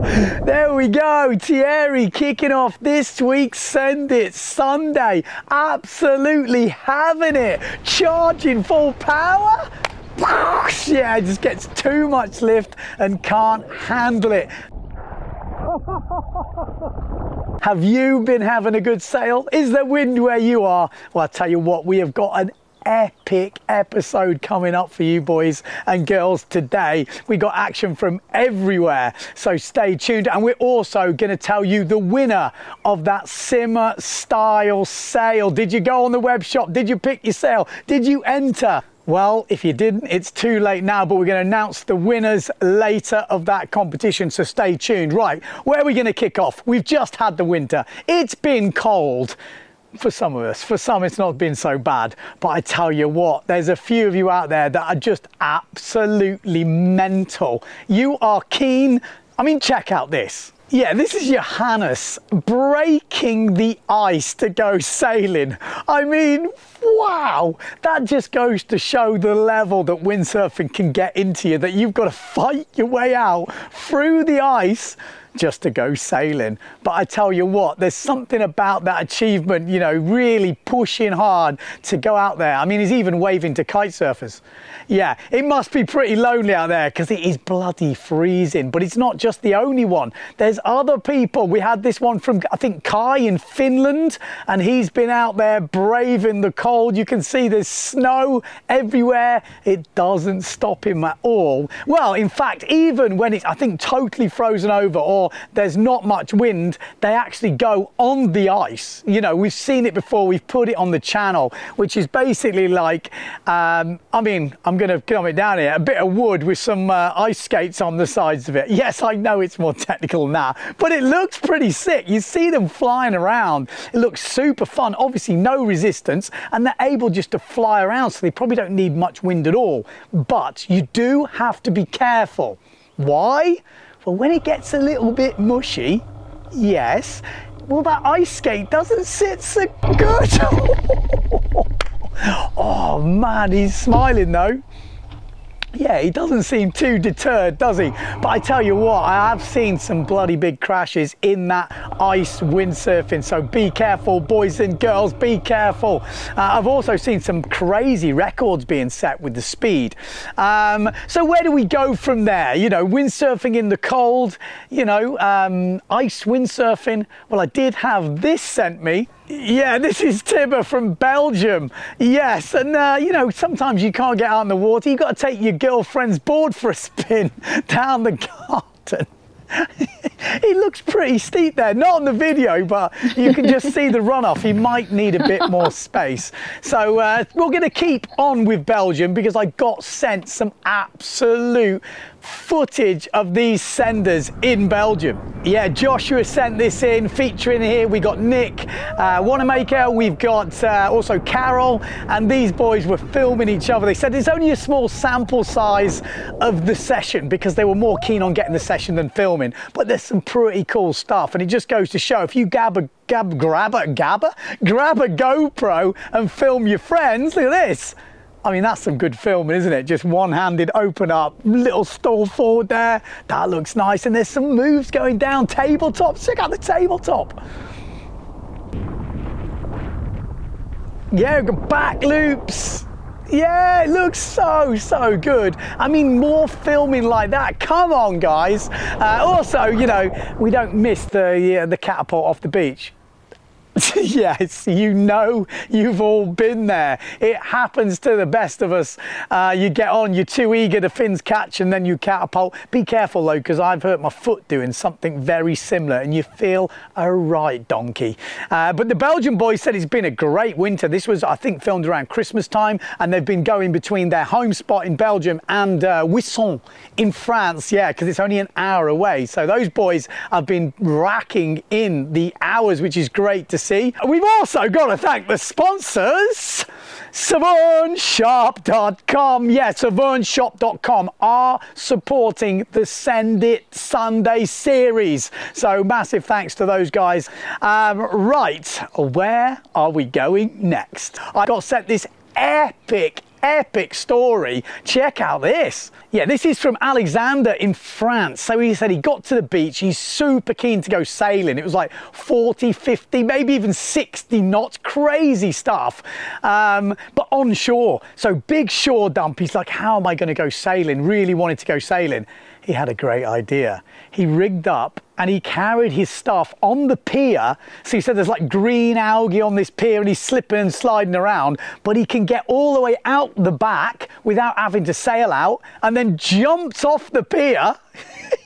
There we go, Thierry kicking off this week's Send It Sunday. Absolutely having it, charging full power. Yeah, just gets too much lift and can't handle it. Have you been having a good sail? Is there wind where you are? Well, I tell you what, we have got an epic episode coming up for you boys and girls today. We got action from everywhere, so stay tuned. And we're also going to tell you the winner of that simmer style sail. Did you go on the web shop? Did you pick your sail? Did you enter? Well, if you didn't, it's too late now, but we're going to announce the winners later of that competition, so stay tuned. Right, where are we going to kick off? We've just had the winter. It's been cold. For some of us, for some it's not been so bad, but I tell you what, there's a few of you out there that are just absolutely mental. You are keen. I mean, check out this. Yeah, this is Johannes breaking the ice to go sailing. I mean, wow, that just goes to show the level that windsurfing can get into you, that you've got to fight your way out through the ice just to go sailing. But I tell you what, there's something about that achievement, you know, really pushing hard to go out there. I mean, he's even waving to kite surfers. Yeah, it must be pretty lonely out there because it is bloody freezing, but it's not just the only one. There's other people. We had this one from, I think, Kai in Finland, and he's been out there braving the cold. You can see there's snow everywhere. It doesn't stop him at all. Well, in fact, even when it's, I think, totally frozen over or there's not much wind, they actually go on the ice. You know, we've seen it before. We've put it on the channel, which is basically like, I mean, I'm going to calm it down here, a bit of wood with some ice skates on the sides of it. Yes, I know it's more technical than that, but it looks pretty sick. You see them flying around. It looks super fun. Obviously no resistance, and they're able just to fly around, so they probably don't need much wind at all. But you do have to be careful. Why? Well, when it gets a little bit mushy, yes, well, that ice skate doesn't sit so good. Oh man, he's smiling though. Yeah, he doesn't seem too deterred, does he? But I tell you what, I have seen some bloody big crashes in that ice windsurfing, so be careful, boys and girls, be careful. I've also seen some crazy records being set with the speed. So where do we go from there? You know, windsurfing in the cold, you know, ice windsurfing. Well, I did have this sent me. Yeah, this is Tibber from Belgium. Yes, and you know, sometimes you can't get out in the water. You've got to take your girlfriend's board for a spin down the garden. He looks pretty steep there, not on the video, but you can just see the runoff. He might need a bit more space. So we're going to keep on with Belgium because I got sent some absolute footage of these senders in Belgium. Yeah, Joshua sent this in, featuring here. We got Nick, Wanamaker, we've got also Carol, and these boys were filming each other. They said it's only a small sample size of the session because they were more keen on getting the session than filming, but there's some pretty cool stuff, and it just goes to show if you grab a GoPro and film your friends. Look at this. I mean, that's some good filming, isn't it? Just one-handed open up, little stall forward there. That looks nice. And there's some moves going down, tabletop. Check out the tabletop. Yeah, back loops. Yeah, it looks so good. I mean, more filming like that. Come on, guys. Also, you know, we don't miss the catapult off the beach. Yes, you know, you've all been there. It happens to the best of us. You get on, you're too eager, the fins catch, and then you catapult. Be careful though, because I've hurt my foot doing something very similar, and you feel a right donkey. But the Belgian boys said it's been a great winter. This was, I think, filmed around Christmas time, and they've been going between their home spot in Belgium and Wissons in France. Yeah, because it's only an hour away. So those boys have been racking in the hours, which is great to see. We've also got to thank the sponsors, SavernShop.com. Yeah, SavernShop.com are supporting the Send It Sunday series. So massive thanks to those guys. Right, where are we going next? I got sent this epic epic story. Check out this. Yeah, this is from Alexander in France. So he said he got to the beach, he's super keen to go sailing. It was like 40, 50, maybe even 60 knots, crazy stuff. But on shore, so big shore dump. He's like, how am I going to go sailing? Really wanted to go sailing. He had a great idea. He rigged up and he carried his stuff on the pier. So he said there's like green algae on this pier and he's slipping and sliding around, but he can get all the way out the back without having to sail out, and then jumps off the pier.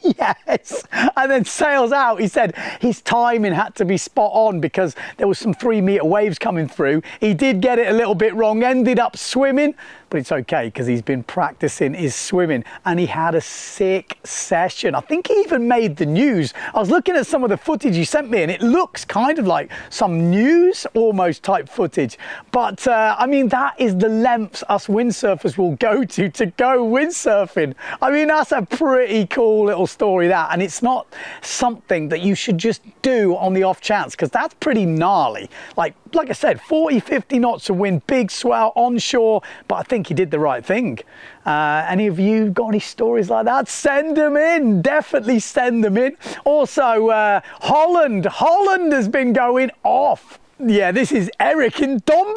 Yes, and then sails out. He said his timing had to be spot on because there was some 3-meter waves coming through. He did get it a little bit wrong, ended up swimming, but it's okay because he's been practicing his swimming, and he had a sick session. I think he even made the news. I was looking at some of the footage you sent me and it looks kind of like some news almost type footage, but I mean, that is the lengths us windsurfers will go to go windsurfing. I mean, that's a pretty cool little story, that, and it's not something that you should just do on the off chance, because that's pretty gnarly. Like I said, 40, 50 knots of wind, big swell onshore, but I think he did the right thing. Any of you got any stories like that? Send them in, definitely send them in. Also, Holland has been going off. Yeah, this is Eric in Domba.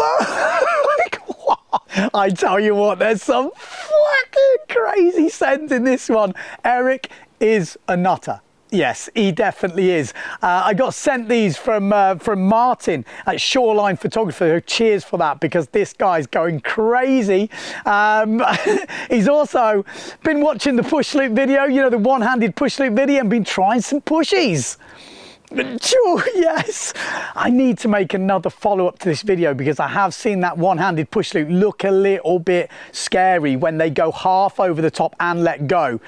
I tell you what, there's some fucking crazy sends in this one. Eric is a nutter. Yes, he definitely is. I got sent these from Martin at Shoreline Photographer. Cheers for that, because this guy's going crazy. He's also been watching the push loop video, you know, the one-handed push loop video, and been trying some pushies. Yes, I need to make another follow-up to this video, because I have seen that one-handed push loop look a little bit scary when they go half over the top and let go.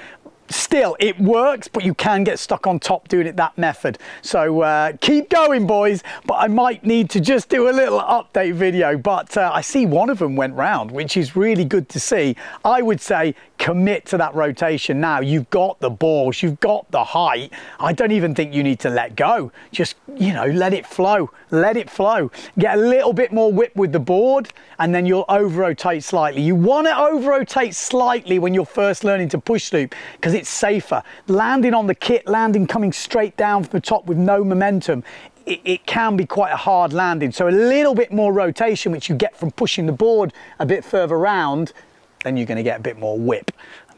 Still, it works, but you can get stuck on top doing it that method. So keep going, boys, but I might need to just do a little update video. But I see one of them went round, which is really good to see. I would say commit to that rotation now. You've got the balls, you've got the height. I don't even think you need to let go. Just, you know, let it flow. Let it flow. Get a little bit more whip with the board, and then you'll over-rotate slightly. You want to over-rotate slightly when you're first learning to push loop, because it's safer. Landing on the kit, landing coming straight down from the top with no momentum, it can be quite a hard landing. So a little bit more rotation, which you get from pushing the board a bit further around, then you're going to get a bit more whip.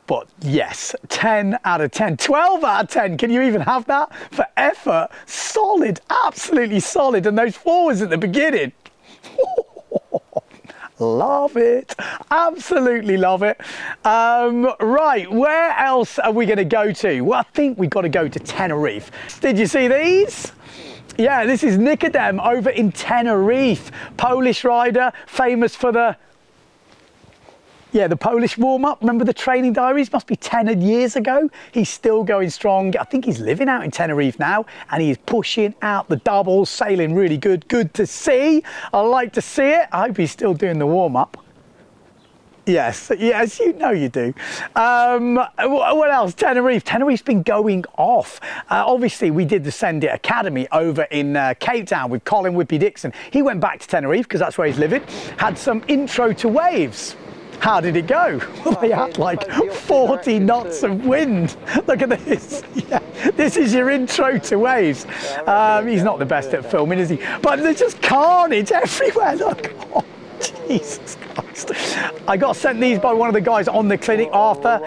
But yes, 10 out of 10, 12 out of 10. Can you even have that? For effort, solid, absolutely solid. And those forwards at the beginning, love it, absolutely love it. Right, where else are we going to go to? Well, I think we've got to go to Tenerife. Did you see these? Yeah, this is Nicodem over in Tenerife. Polish rider, famous for the Polish warm-up. Remember the training diaries? Must be 10 years ago. He's still going strong. I think he's living out in Tenerife now, and he's pushing out the doubles, sailing really good. Good to see. I like to see it. I hope he's still doing the warm-up. Yes, you know you do. What else? Tenerife's been going off. Obviously, we did the Send It Academy over in Cape Town with Colin Whippy Dixon. He went back to Tenerife because that's where he's living. Had some intro to waves. How did it go? Well, they had like 40 knots of wind. Look at this. Yeah, this is your intro to waves. He's not the best at filming, is he? But there's just carnage everywhere. Look. Oh, Jesus Christ. I got sent these by one of the guys on the clinic, Arthur,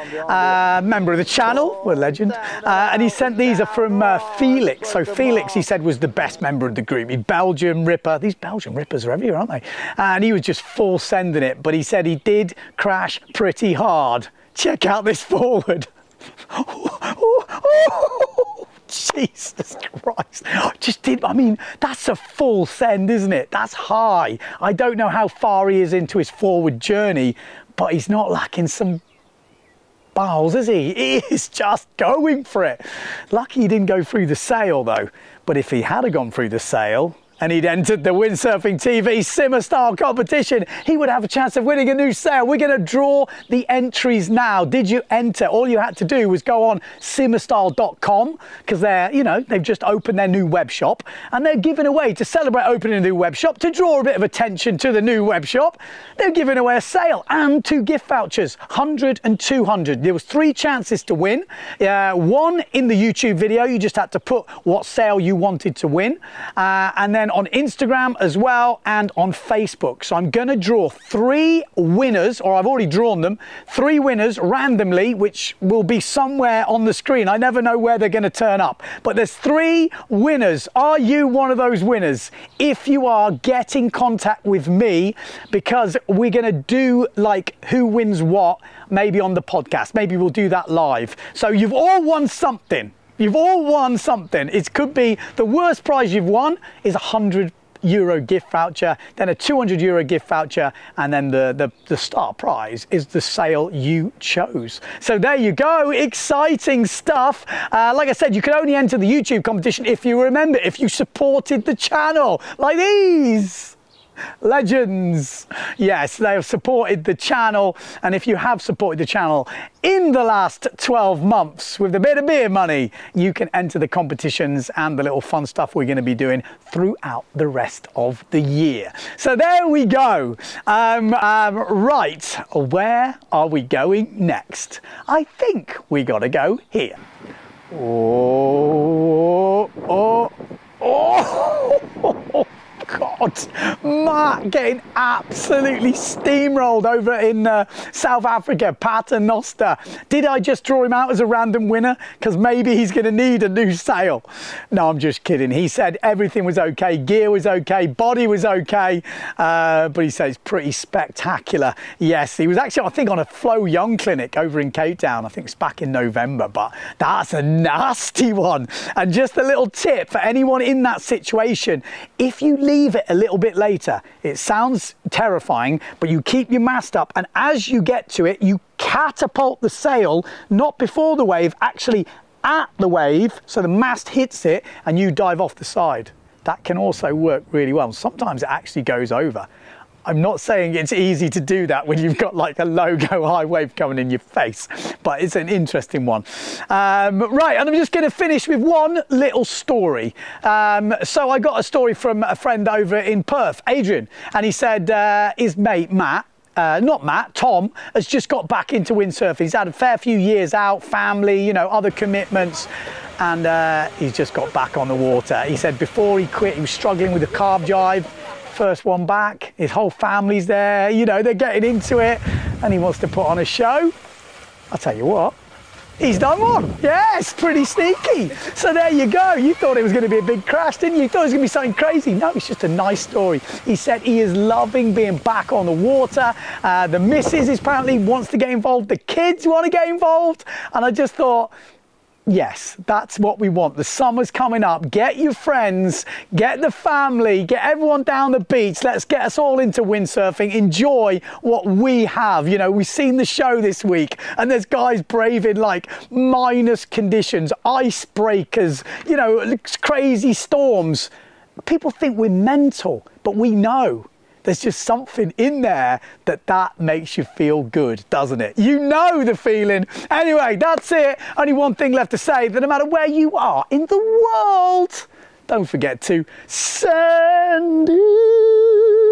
member of the channel, a legend, and he sent these are from Felix. So Felix, he said, was the best member of the group. He's Belgium Ripper. These Belgian Rippers are everywhere, aren't they? And he was just full sending it, but he said he did crash pretty hard. Check out this forward. Jesus Christ. I mean, that's a full send, isn't it? That's high. I don't know how far he is into his forward journey, but he's not lacking some bowels, is he? He is just going for it. Lucky he didn't go through the sail, though. But if he had gone through the sail and he'd entered the Windsurfing.TV simmer style competition, he would have a chance of winning a new sail. We're going to draw the entries now. Did you enter? All you had to do was go on simmerstyle.com, because they're, you know, they've just opened their new web shop, and they're giving away, to celebrate opening a new web shop, to draw a bit of attention to the new web shop, they're giving away a sail and 2 gift vouchers, 100 and 200. There was 3 chances to win. One in the YouTube video, you just had to put what sail you wanted to win, and then on Instagram as well, and on Facebook. So I'm going to draw 3 winners, or I've already drawn them, 3 winners randomly, which will be somewhere on the screen. I never know where they're going to turn up, but there's 3 winners. Are you one of those winners? If you are, get in contact with me, because we're going to do like who wins what, maybe on the podcast. Maybe we'll do that live. So you've all won something. You've all won something. It could be the worst prize you've won is €100 gift voucher, then a €200 gift voucher, and then the star prize is the sail you chose. So there you go, exciting stuff. Like I said, you can only enter the YouTube competition if you remember, if you supported the channel, like these legends. Yes, they have supported the channel, and if you have supported the channel in the last 12 months with a bit of beer money, you can enter the competitions and the little fun stuff we're going to be doing throughout the rest of the year. So there we go. Right, where are we going next? I think we got to go here. Oh, God, Matt getting absolutely steamrolled over in South Africa, Paternoster. Did I just draw him out as a random winner? Because maybe he's going to need a new sail. No, I'm just kidding. He said everything was okay, gear was okay, body was okay, but he said it's pretty spectacular. Yes, he was actually, I think, on a Flo Young clinic over in Cape Town. I think it's back in November, but that's a nasty one. And just a little tip for anyone in that situation, if you leave it a little bit later, it sounds terrifying, but you keep your mast up, and as you get to it, you catapult the sail, not before the wave, actually at the wave, so the mast hits it and you dive off the side. That can also work really well. Sometimes it actually goes over. I'm not saying it's easy to do that when you've got like a logo high wave coming in your face, but it's an interesting one. Right, and I'm just going to finish with one little story. So I got a story from a friend over in Perth, Adrian, and he said his mate Matt, not Matt, Tom, has just got back into windsurfing. He's had a fair few years out, family, you know, other commitments, and he's just got back on the water. He said before he quit, he was struggling with the carb jive. First one back, his whole family's there, you know, they're getting into it, and he wants to put on a show. I'll tell you what, he's done one. Yes, pretty sneaky. So there you go. You thought it was going to be a big crash, didn't you? You thought it was going to be something crazy. No, it's just a nice story. He said he is loving being back on the water. The missus apparently wants to get involved. The kids want to get involved. And I just thought, yes, that's what we want. The summer's coming up. Get your friends, get the family, get everyone down the beach. Let's get us all into windsurfing. Enjoy what we have. You know, we've seen the show this week, and there's guys braving like minus conditions, icebreakers, you know, crazy storms. People think we're mental, but we know. There's just something in there that makes you feel good, doesn't it? You know the feeling. Anyway, that's it. Only one thing left to say, that no matter where you are in the world, don't forget to send it.